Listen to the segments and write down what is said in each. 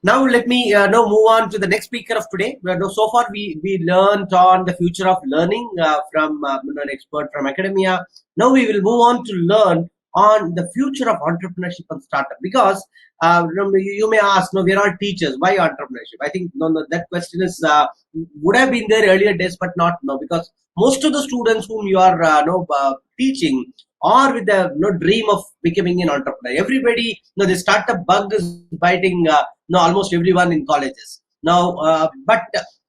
Now let me now move on to the next speaker of today. So far we learned on the future of learning from an expert from academia. Now we will move on to learn on the future of entrepreneurship and startup, because you may ask, no, we are all teachers, why entrepreneurship? I think no, that question is would have been there earlier days, but not now, because most of the students whom you are teaching or with the dream of becoming an entrepreneur. Everybody, the startup bug is biting almost everyone in colleges now. But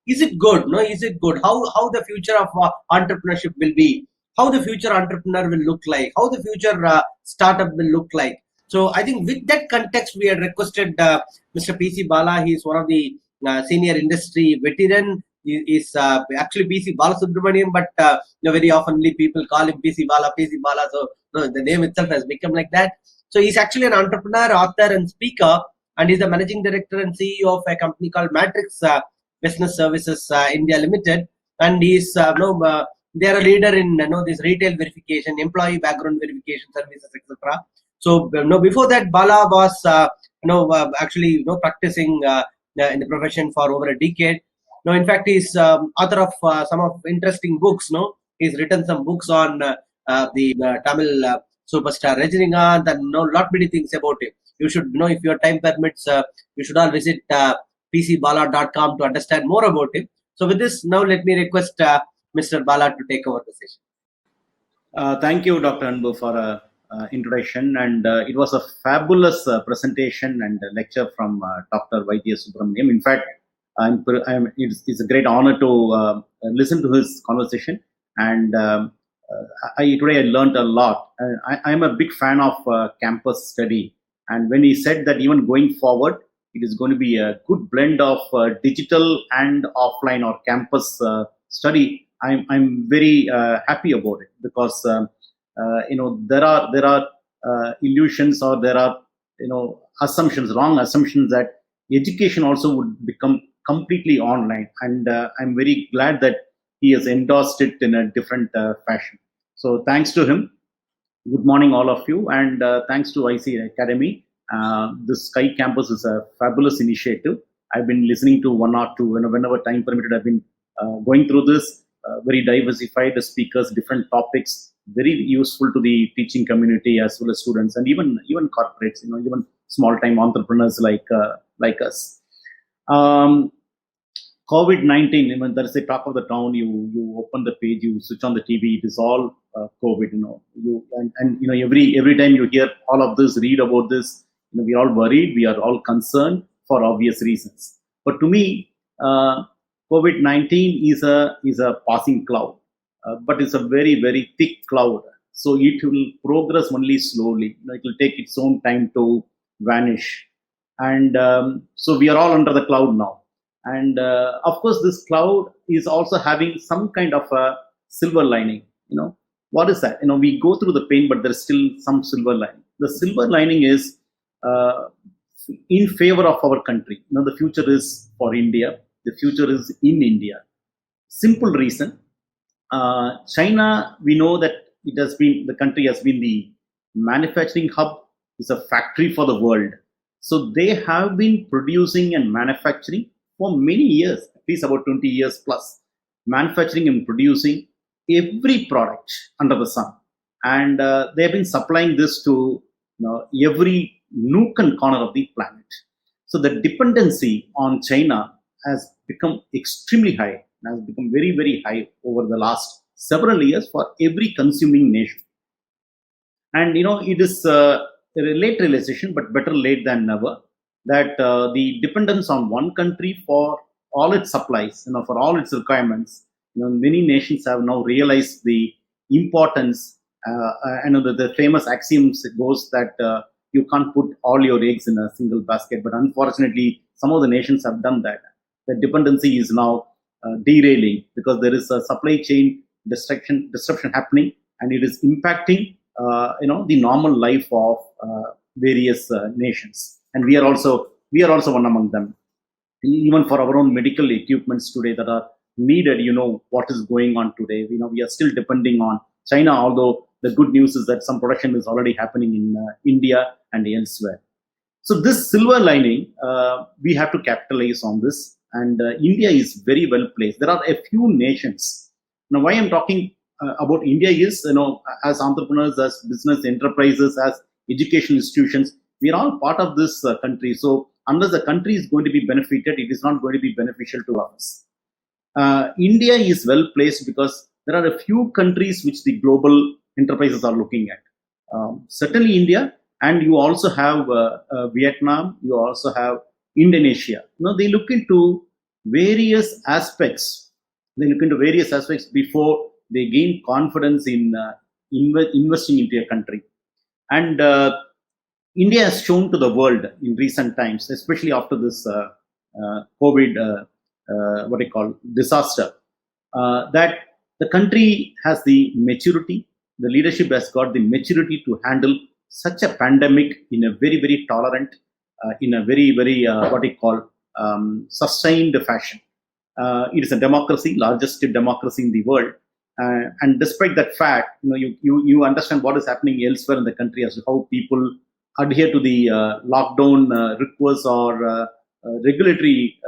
is it good? No, is it good? How the future of entrepreneurship will be? How the future entrepreneur will look like? How the future startup will look like? So I think with that context, we had requested Mr. PC Bala. He is one of the senior industry veteran. He is actually PC Bala Subramaniam, but very oftenly people call him PC Bala, PC Bala. So the name itself has become like that. So he's actually an entrepreneur, author, and speaker, and he's the managing director and CEO of a company called Matrix Business Services India Limited. And he's they are a leader in this retail verification, employee background verification services, etc. So before that, Bala was actually practicing in the profession for over a decade. No, in fact, he's author of some of interesting books. No, he's written some books on the Tamil superstar Rajinikanth, and lot many things about him. You should know, if your time permits, you should all visit pcbala.com to understand more about him. So with this, now let me request Mr. Bala to take over the session. Thank you, Dr. Anbu, for introduction, and it was a fabulous presentation and lecture from Dr. Pvt Subramaniam. In fact, it's a great honor to listen to his conversation, and today I learned a lot. I'm a big fan of campus study, and when he said that even going forward, it is going to be a good blend of digital and offline or campus study, I'm very happy about it, because there are illusions, or there are assumptions, wrong assumptions, that education also would become completely online, and I'm very glad that he has endorsed it in a different fashion. So thanks to him. Good morning, all of you, and thanks to IC Academy. This Sky Campus is a fabulous initiative. I've been listening to one or two, whenever time permitted, I've been going through this. Very diversified speakers, different topics, very useful to the teaching community as well as students, and even corporates, even small-time entrepreneurs like us. COVID-19, when there is a talk of the town, you open the page, you switch on the TV, it is all COVID. Every time you hear all of this, read about this, we are all worried, we are all concerned for obvious reasons. But to me, COVID-19 is a passing cloud, but it's a very, very thick cloud. So it will progress only slowly. It will take its own time to vanish. And so we are all under the cloud now. And of course, this cloud is also having some kind of a silver lining. What is that? We go through the pain, but there's still some silver lining. The silver lining is in favor of our country. The future is for India. The future is in India. Simple reason. China, we know that the country has been the manufacturing hub, is a factory for the world. So they have been producing and manufacturing for many years, at least about 20 years plus, manufacturing and producing every product under the sun. And they have been supplying this to every nook and corner of the planet. So the dependency on China has become extremely high, has become very, very high over the last several years for every consuming nation. And it is a late realization, but better late than never, that the dependence on one country for all its supplies, for all its requirements, many nations have now realized the importance. The famous axioms goes that you can't put all your eggs in a single basket, but unfortunately, some of the nations have done that. The dependency is now derailing, because there is a supply chain disruption happening, and it is impacting the normal life of various nations. And we are also one among them. Even for our own medical equipments today that are needed, what is going on today. We are still depending on China, although the good news is that some production is already happening in India and elsewhere. So this silver lining, we have to capitalize on this, and India is very well placed. There are a few nations. Now, why I'm talking about India is, as entrepreneurs, as business enterprises, as education institutions, we are all part of this country. So unless the country is going to be benefited, it is not going to be beneficial to us. India is well placed because there are a few countries which the global enterprises are looking at. Certainly India, and you also have Vietnam, you also have Indonesia. They look into various aspects. They look into various aspects before they gain confidence in investing into a country. And India has shown to the world in recent times, especially after this COVID, disaster, that the country has the maturity, the leadership has got the maturity to handle such a pandemic in a very, very tolerant, in a very, very, sustained fashion. It is a democracy, largest democracy in the world. And despite that fact, you understand what is happening elsewhere in the country as to how people adhere to the lockdown requests or regulatory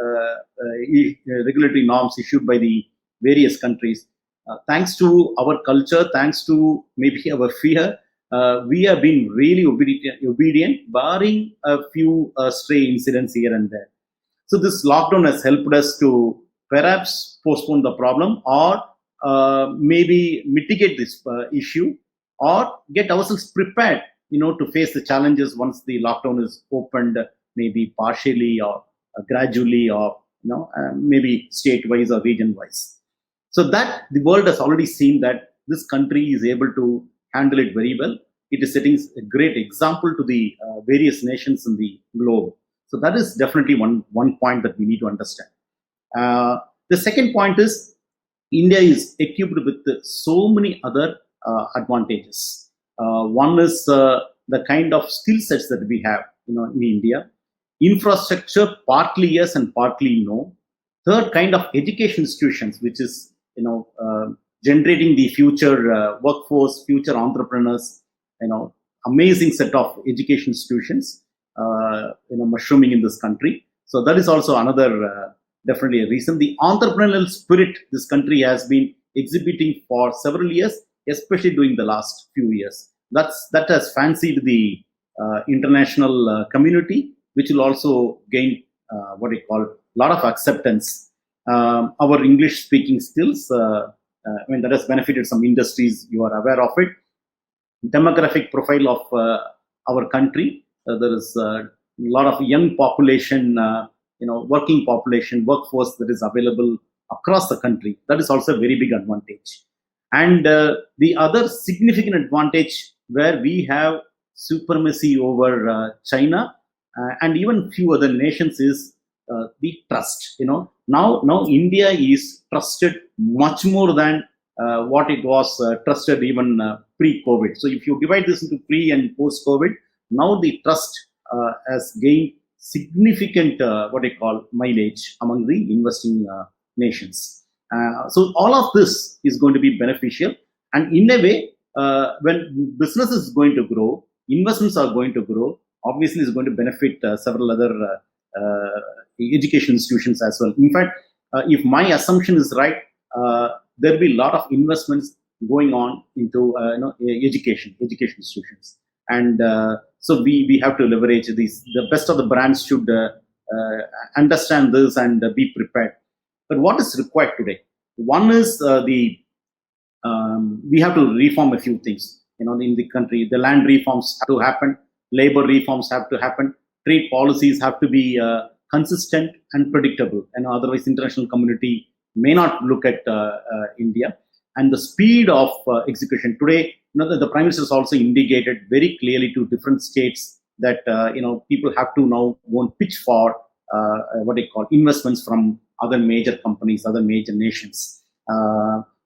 norms issued by the various countries. Thanks to our culture, thanks to maybe our fear, we have been really obedient, barring a few stray incidents here and there. So this lockdown has helped us to perhaps postpone the problem, or maybe mitigate this issue, or get ourselves prepared, to face the challenges once the lockdown is opened, maybe partially or gradually, or maybe state-wise or region-wise. So that the world has already seen that this country is able to handle it very well. It is setting a great example to the various nations in the globe. So that is definitely one point that we need to understand. The second point is India is equipped with so many other advantages. One is the kind of skill sets that we have, in India. Infrastructure, partly yes and partly no. Third, kind of education institutions, which is generating the future workforce, future entrepreneurs. Amazing set of education institutions, mushrooming in this country. So that is also another definitely a reason. The entrepreneurial spirit this country has been exhibiting for several years, especially during the last few years. That has fancied the international community, which will also gain a lot of acceptance. Our English speaking skills, that has benefited some industries, you are aware of it. Demographic profile of our country, there is a lot of young population, working population, workforce that is available across the country. That is also a very big advantage. And the other significant advantage where we have supremacy over China and even few other nations is the trust. Now India is trusted much more than what it was trusted even pre-COVID. So if you divide this into pre and post-COVID, now the trust has gained significant mileage among the investing nations. So all of this is going to be beneficial, and in a way, when business is going to grow, investments are going to grow. Obviously, is going to benefit several other education institutions as well. In fact, if my assumption is right, there will be a lot of investments going on into education institutions, and so we have to leverage these. The best of the brands should understand this and be prepared. But what is required today? One is we have to reform a few things. In the country, the land reforms have to happen, labor reforms have to happen, trade policies have to be consistent and predictable. Otherwise, international community may not look at India. And the speed of execution today, the Prime Minister has also indicated very clearly to different states that people have to now go and pitch for investments from other major companies, other major nations.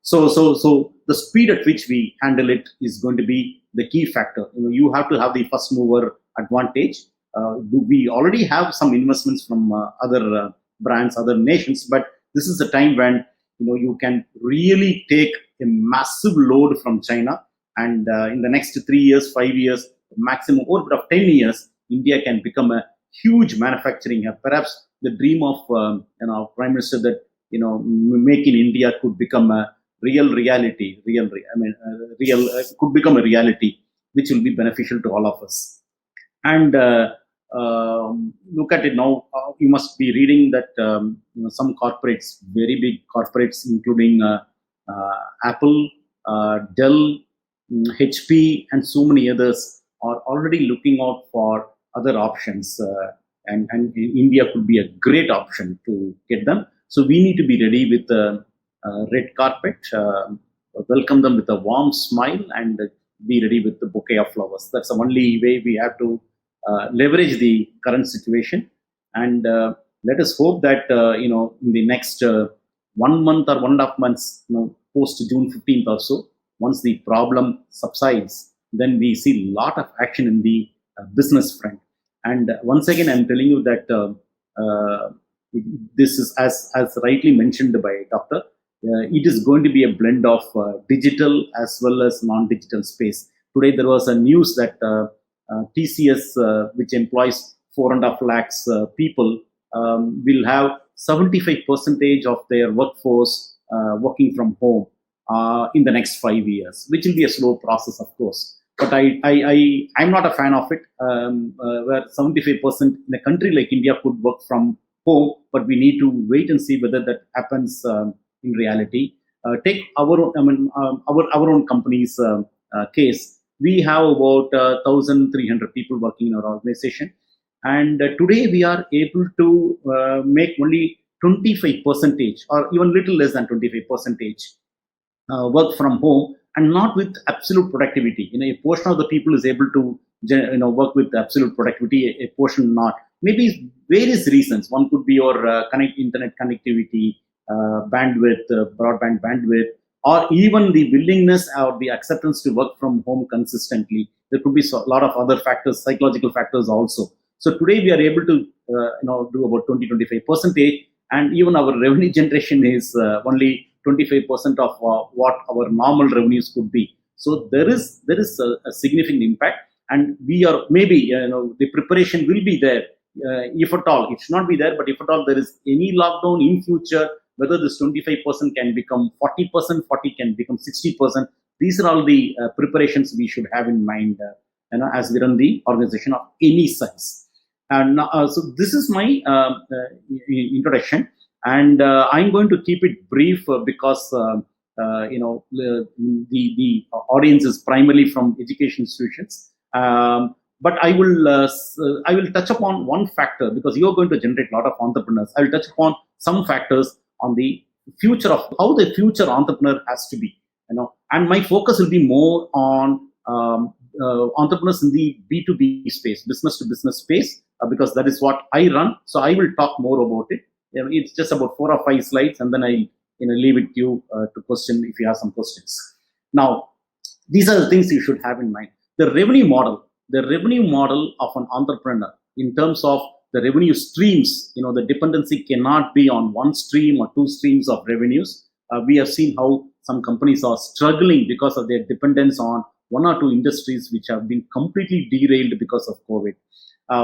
So the speed at which we handle it is going to be the key factor. You have to have the first mover advantage. We already have some investments from other brands, other nations, but this is the time when you can really take a massive load from China, and in the next 3 years, 5 years, maximum over of 10 years, India can become a huge manufacturing hub. Perhaps the dream of Prime Minister that make in India could become a real reality. Could become a reality, which will be beneficial to all of us. And look at it now. You must be reading that some corporates, very big corporates, including Apple, Dell, HP, and so many others, are already looking out for other options. And India could be a great option to get them. So we need to be ready with a red carpet, welcome them with a warm smile, and be ready with the bouquet of flowers. That's the only way we have to leverage the current situation. And let us hope that in the next 1 month or 1.5 months, post June 15th or so, once the problem subsides, then we see a lot of action in the business front. And once again, I'm telling you that this is, as rightly mentioned by Doctor, it is going to be a blend of digital as well as non-digital space. Today there was a news that TCS, which employs 4.5 lakhs people, will have 75% of their workforce working from home in the next 5 years, which will be a slow process, of course. But I'm not a fan of it, where 75% in a country like India could work from home, but we need to wait and see whether that happens in reality. Take our own company's case. We have about 1,300 people working in our organization, and today we are able to make only 25% or even little less than 25% work from home, and not with absolute productivity. A portion of the people is able to work with absolute productivity, a portion not. Maybe various reasons. One could be your internet connectivity, bandwidth, broadband bandwidth, or even the willingness or the acceptance to work from home consistently. There could be a lot of other factors, psychological factors also. So today we are able to do about 20-25%, and even our revenue generation is only 25% of what our normal revenues could be. So there is a significant impact, and we are maybe the preparation will be there. If at all, it should not be there, but if at all there is any lockdown in future, whether this 25% can become 40%, 40 can become 60%. These are all the preparations we should have in mind, as we run the organization of any size. And so this is my introduction, and I'm going to keep it brief because the audience is primarily from education institutions. But I will touch upon one factor, because you're going to generate a lot of entrepreneurs. I will touch upon some factors on the future of how the future entrepreneur has to be. And my focus will be more on entrepreneurs in the B2B space, business to business space, because that is what I run. So I will talk more about it. It's just about 4 or 5 slides, and then I leave it to you to question if you have some questions. Now, these are the things you should have in mind. The revenue model of an entrepreneur, in terms of the revenue streams, the dependency cannot be on one stream or 2 streams of revenues. We have seen how some companies are struggling because of their dependence on 1 or 2 industries which have been completely derailed because of COVID.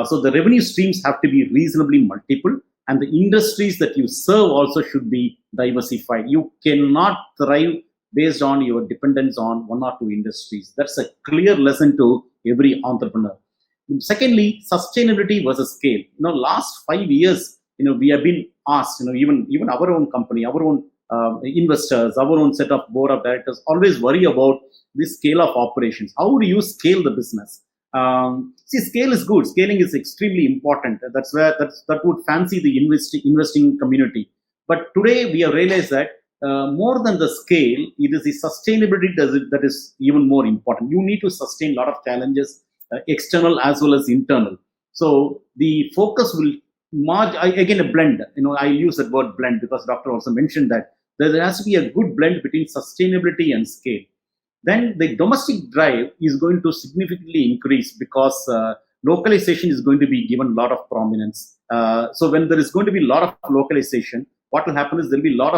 So the revenue streams have to be reasonably multiple, and the industries that you serve also should be diversified. You cannot thrive based on your dependence on 1 or 2 industries. That's a clear lesson to every entrepreneur. Secondly, sustainability versus scale. Last 5 years, we have been asked, even our own company, our own investors, our own set of board of directors always worry about the scale of operations. How do you scale the business? Scale is good. Scaling is extremely important. That would fancy the investing community. But today we have realized that more than the scale, it is the sustainability that is even more important. You need to sustain a lot of challenges, external as well as internal. So the focus will again a blend. I use that word blend because Doctor also mentioned that there has to be a good blend between sustainability and scale. Then the domestic drive is going to significantly increase, because localization is going to be given a lot of prominence. So when there is going to be a lot of localization, what will happen is there will be a lot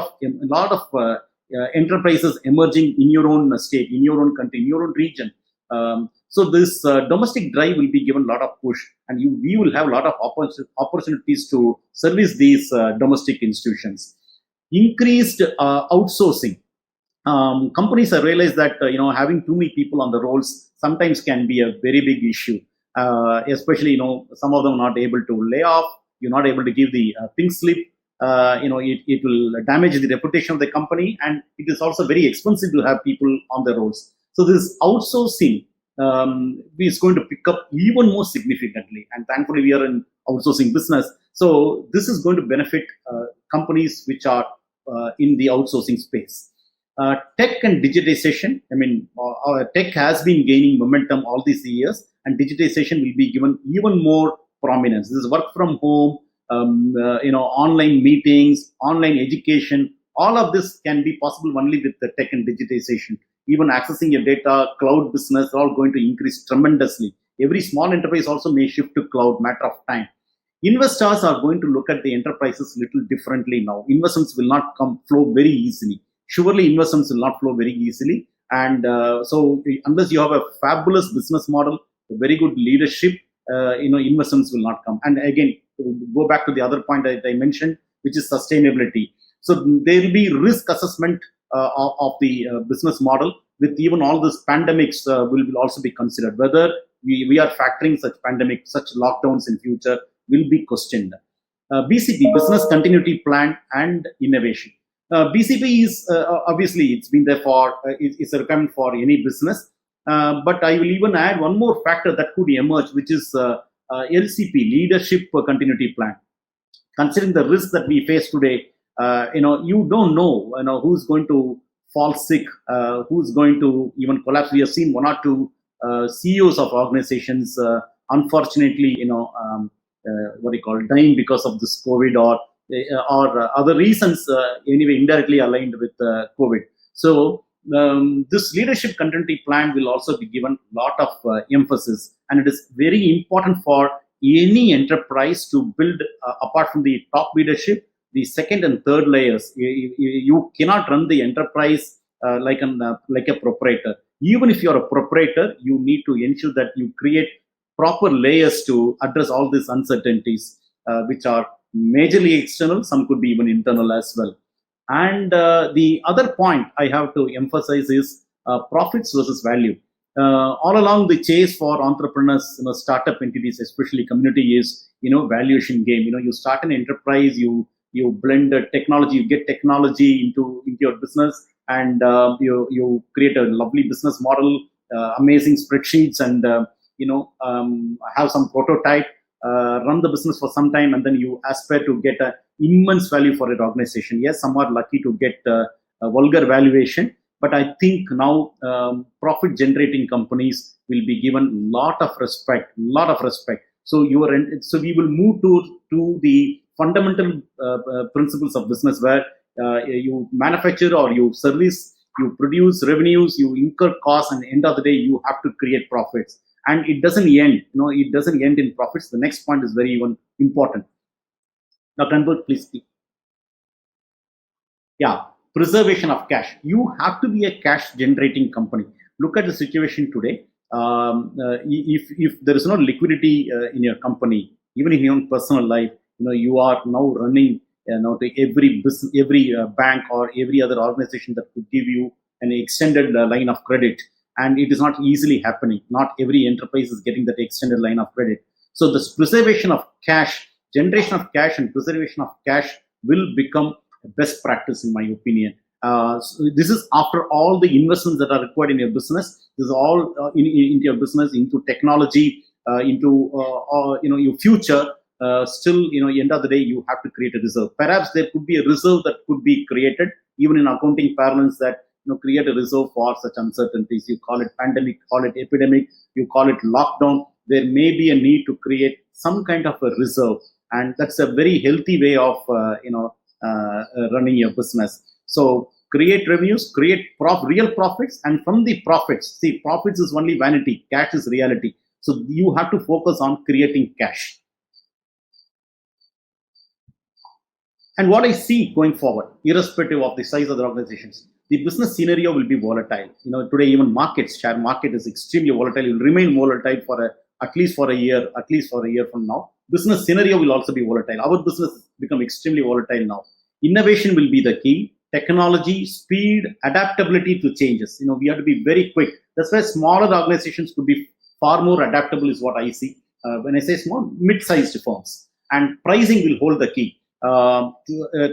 of enterprises emerging in your own state, in your own country, in your own region. So this domestic drive will be given a lot of push, and we will have a lot of opportunities to service these domestic institutions. Increased outsourcing. Companies have realized that having too many people on the rolls sometimes can be a very big issue. Especially some of them not able to lay off. You're not able to give the pink slip. It will damage the reputation of the company, and it is also very expensive to have people on the rolls. So this outsourcing is going to pick up even more significantly, and thankfully we are in outsourcing business. So this is going to benefit companies which are in the outsourcing space. Tech and digitization. I mean, tech has been gaining momentum all these years, and digitization will be given even more prominence. This is work from home, online meetings, online education. All of this can be possible only with the tech and digitization. Even accessing your data, cloud business, are all going to increase tremendously. Every small enterprise also may shift to cloud, matter of time. Investors are going to look at the enterprises little differently now. Investments will not flow very easily. Surely investments will not flow very easily. And so unless you have a fabulous business model, a very good leadership, investments will not come. And again, go back to the other point that I mentioned, which is sustainability. So there will be risk assessment of the business model. With even all this pandemics will also be considered. Whether we are factoring such pandemic, such lockdowns in future will be questioned. BCP, business continuity plan and innovation. BCP is obviously it's been there for it's a requirement for any business. But I will even add one more factor that could emerge, which is LCP, leadership continuity plan. Considering the risk that we face today, you don't know, who's going to fall sick, who's going to even collapse. We have seen one or two CEOs of organizations, unfortunately, dying because of this COVID or other reasons, anyway, indirectly aligned with COVID. So this leadership continuity plan will also be given a lot of emphasis, and it is very important for any enterprise to build, apart from the top leadership, the second and third layers. You cannot run the enterprise like a proprietor. Even if you're a proprietor, you need to ensure that you create proper layers to address all these uncertainties, which are majorly external. Some could be even internal as well. And the other point I have to emphasize is profits versus value. All along the chase for entrepreneurs, startup entities, especially community, is valuation game. You start an enterprise, you blend the technology, you get technology into your business, and you create a lovely business model, amazing spreadsheets, and have some prototype, run the business for some time, and then you aspire to get an immense value for your organization. Yes, some are lucky to get a vulgar valuation, but I think now profit generating companies will be given lot of respect. So we will move to the fundamental principles of business, where you manufacture or you service, you produce revenues, you incur costs, and at the end of the day you have to create profits. And it doesn't end, it doesn't end in profits. The next point is very even important. Dr. Anbud, please speak. Yeah, preservation of cash. You have to be a cash generating company. Look at the situation today. If there is no liquidity in your company, even in your own personal life, you are now running to every business, every bank or every other organization that could give you an extended line of credit, and it is not easily happening. Not every enterprise is getting that extended line of credit. So this preservation of cash, generation of cash and preservation of cash will become best practice, in my opinion. So this is after all the investments that are required in your business. This is all into your business, into technology, into your future. Still, end of the day, you have to create a reserve. Perhaps there could be a reserve that could be created, even in accounting parlance, that create a reserve for such uncertainties. You call it pandemic, call it epidemic, you call it lockdown. There may be a need to create some kind of a reserve, and that's a very healthy way of running your business. So create revenues, create real profits, and from the profits, see, profits is only vanity, cash is reality. So you have to focus on creating cash. And what I see going forward, irrespective of the size of the organizations, the business scenario will be volatile. Today even share market is extremely volatile. It will remain volatile for at least for a year, from now. Business scenario will also be volatile. Our business has become extremely volatile now. Innovation will be the key. Technology, speed, adaptability to changes. We have to be very quick. That's why smaller organizations could be far more adaptable, is what I see. When I say small, mid-sized firms. And pricing will hold the key.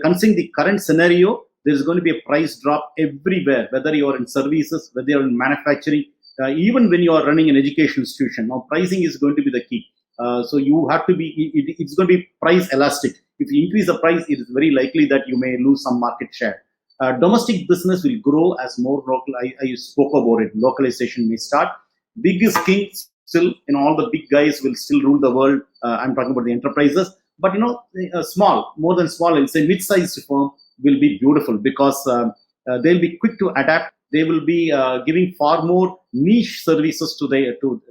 Considering the current scenario, there's going to be a price drop everywhere, whether you're in services, whether you're in manufacturing, even when you are running an education institution. Now, pricing is going to be the key. So you have to be, it's going to be price elastic. If you increase the price, it is very likely that you may lose some market share. Domestic business will grow as more local. I spoke about it. Localization may start. Big is king. Still, all the big guys will still rule the world. I'm talking about the enterprises. But small, more than small, I'll say mid-sized firm will be beautiful, because they'll be quick to adapt. They will be giving far more niche services to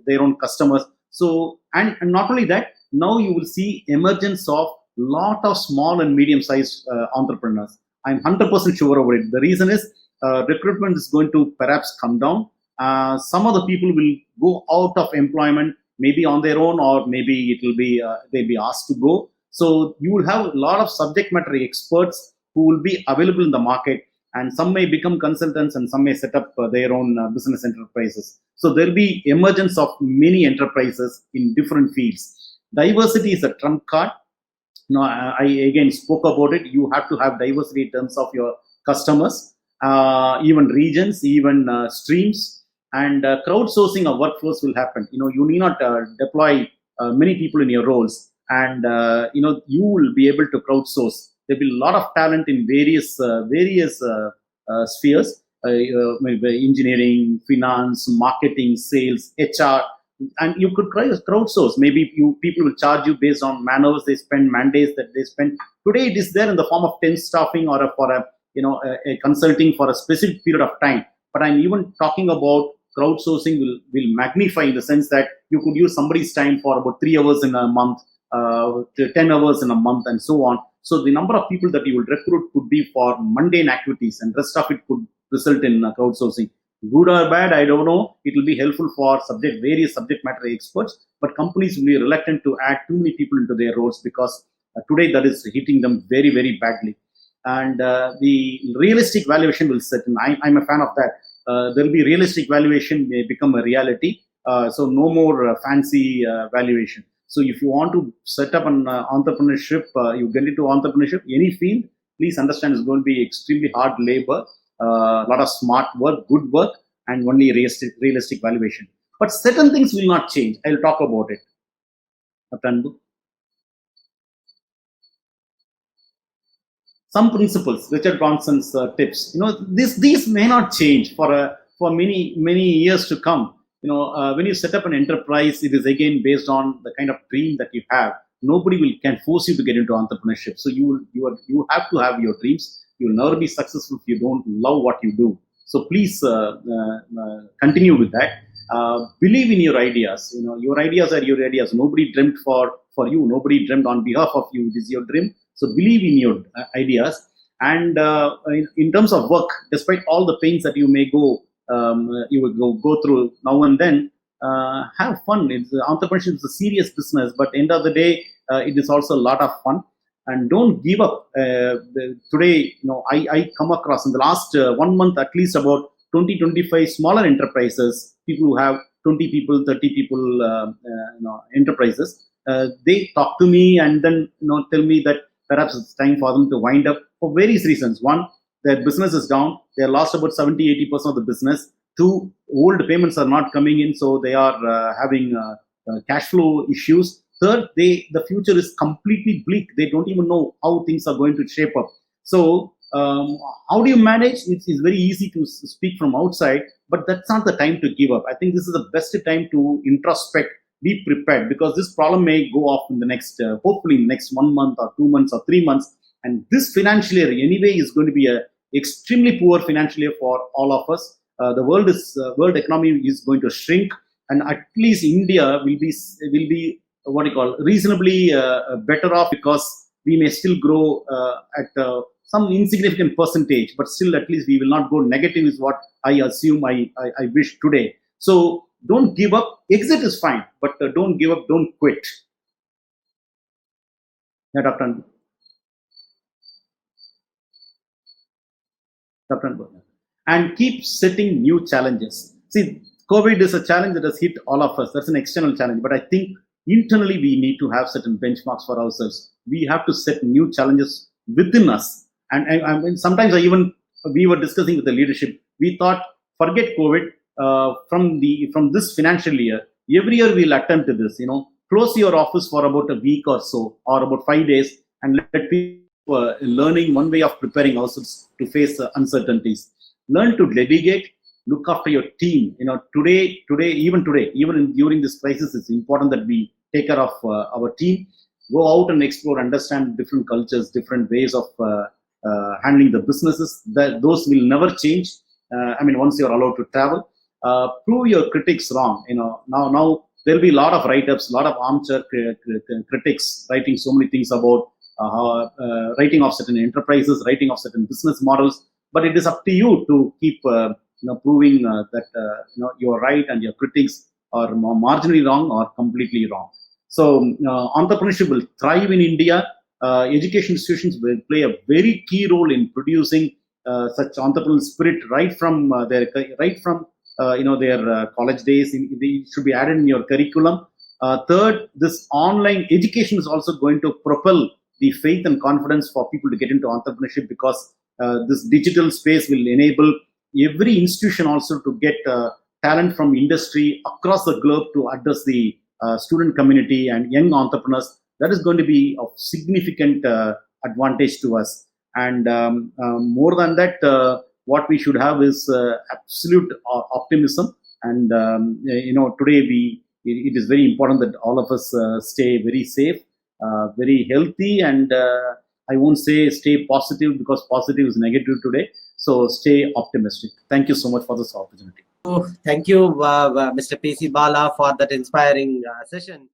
their own customers. So, and not only that, now you will see emergence of lot of small and medium-sized entrepreneurs. I'm 100% sure about it. The reason is recruitment is going to perhaps come down. Some of the people will go out of employment, maybe on their own, or maybe it will be they'll be asked to go. So you will have a lot of subject matter experts who will be available in the market, and some may become consultants and some may set up their own business enterprises. So there will be emergence of many enterprises in different fields. Diversity is a trump card. I again spoke about it. You have to have diversity in terms of your customers, even regions, even streams, and crowdsourcing of workforce will happen. You need not deploy many people in your roles, and you will be able to crowdsource. There will be a lot of talent in various spheres, engineering, finance, marketing, sales, HR, and you could crowdsource. Maybe people will charge you based on man hours they spend, man days that they spend. Today it is there in the form of temp staffing or for a consulting for a specific period of time. But I'm even talking about crowdsourcing will magnify, in the sense that you could use somebody's time for about 3 hours in a month, 10 hours in a month, and so on. So the number of people that you will recruit could be for mundane activities, and rest of it could result in crowdsourcing. Good or bad, I don't know. It will be helpful for various subject matter experts, but companies will be reluctant to add too many people into their roles, because today that is hitting them very, very badly. And the realistic valuation will set in. I'm a fan of that. There will be realistic valuation may become a reality. So no more fancy valuation. So if you want to set up an entrepreneurship, you get into entrepreneurship, any field, please understand it's going to be extremely hard labor, a lot of smart work, good work, and only realistic valuation. But certain things will not change. I'll talk about it. Atanbu. Some principles, Richard Branson's tips. These may not change for many years to come. When you set up an enterprise, it is again based on the kind of dream that you have. Nobody can force you to get into entrepreneurship. So you have to have your dreams. You will never be successful if you don't love what you do. So please continue with that. Believe in your ideas. Your ideas are your ideas. Nobody dreamt for you. Nobody dreamt on behalf of you. It is your dream. So believe in your ideas. And in terms of work, despite all the pains that you may you will go through now and then, have fun. Entrepreneurship is a serious business, but end of the day, it is also a lot of fun. And don't give up. Today, I come across in the last 1 month at least about 20-25 smaller enterprises, people who have 20 people, 30 people, enterprises. They talk to me and then tell me that perhaps it's time for them to wind up for various reasons. One, their business is down. They lost about 70-80% of the business. Two, old payments are not coming in, so they are having cash flow issues. Third, the future is completely bleak. They don't even know how things are going to shape up. So how do you manage? It's very easy to speak from outside, but that's not the time to give up. I think this is the best time to introspect, be prepared, because this problem may go off in the next, hopefully in the next 1 month or 2 months or 3 months. And this financial year anyway is going to be a extremely poor financial year for all of us. The world economy is going to shrink, and at least India will be reasonably better off, because we may still grow at some insignificant percentage, but still at least we will not go negative is what I assume, I wish today. So don't give up. Exit is fine, but don't give up, don't quit. Yeah, Dr. Anbu. And keep setting new challenges. See, COVID is a challenge that has hit all of us. That's an external challenge. But I think internally we need to have certain benchmarks for ourselves. We have to set new challenges within us. And I mean, sometimes we were discussing with the leadership. We thought, forget COVID from this financial year. Every year we'll attempt this. Close your office for about a week or so, or about 5 days, and let people learning one way of preparing ourselves to face uncertainties. Learn to delegate, look after your team. Today, even during this crisis, it's important that we take care of our team. Go out and explore, understand different cultures, different ways of handling the businesses. Those will never change. Once you're allowed to travel, prove your critics wrong. Now there'll be a lot of write-ups, a lot of armchair critics writing so many things about writing of certain enterprises, writing of certain business models. But it is up to you to keep proving that you're right and your critics are marginally wrong or completely wrong. So entrepreneurship will thrive in India. Education institutions will play a very key role in producing such entrepreneurial spirit right from their college days. They should be added in your curriculum. Third, this online education is also going to propel the faith and confidence for people to get into entrepreneurship, because this digital space will enable every institution also to get talent from industry across the globe to address the student community and young entrepreneurs. That is going to be of significant advantage to us. And more than that, what we should have is absolute optimism. And today it is very important that all of us stay very safe, very healthy, and I won't say stay positive, because positive is negative today. So stay optimistic. Thank you so much for this opportunity. Thank you, Mr. P.C. Bala, for that inspiring session.